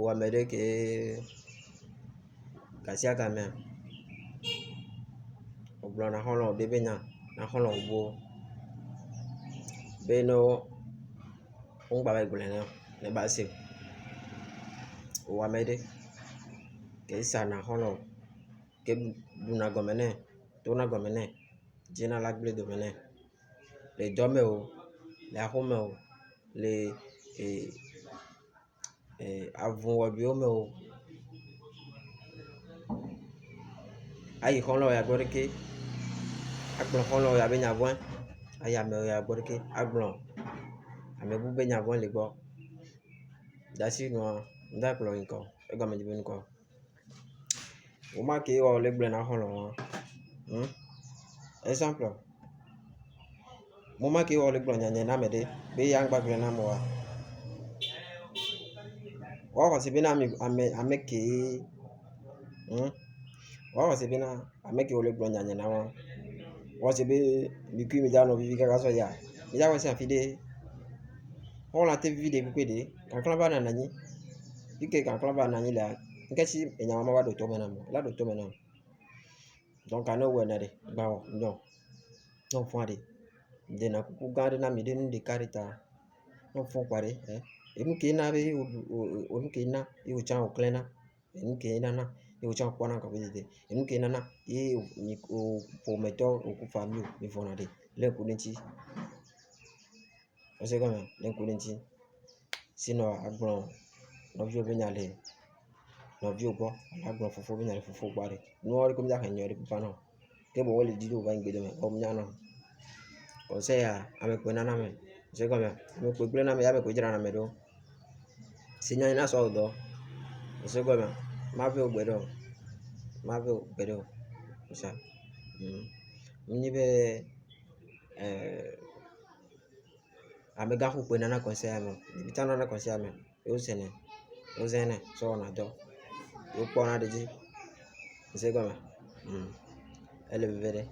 Wa mede ke kasia kame oblo na holo de benya na holo bo beno un ba gble na ne ba se wa mede ke sa na holo ke buna gomene to na gomene jina la gble do mene le dome o le ahome o le avun obi o me o ayi holo ya gorike agbon holo ya benya bwan aya me ya gorike agbon ame bu benya bwan le gbo dasi no nda klo nko e gba me jibe nko o ma ke o le gble na holo exemple mo ma ke o le gble nya na me de be ya gba gble na mo wa ko se be na ame ke wa ko se be na ame ke o le gble nya na wa wa se be mi ku mi da no bi ka so ya mi ya wa se afide on la te vide ku de kan klan ba na nanyi ike kan klan ba na nanyi la nkesi enya ma wa do to me na mo la do to me na donc ano we na de gba o no fo ade de na ku ga de na mi de ndi karita no fo pare emu ke na be o nu ke na e o chan o klena emu ke na na e o chan kwa na ka be de emu ke na na e o po meto o ku family mi fo na de le ku nti o se ga me le ku nti sino agbon no vi o be nya le no vi o bo agbon fofo be nya le fofo gba de no ori ko mi ja kan yo de pa no ke bo wole di do ba ngbe de me o mi nya na o se ya ame ko na na me se ga me ame ko gbe na me ya me ko jira na me do sinya na so do o se ga me ma ve o gbe do o sa ni be ame ga fu pe na na ko se ya me bi ta na ko se ya me o zene so na do o po na de ji se ga me ele be vere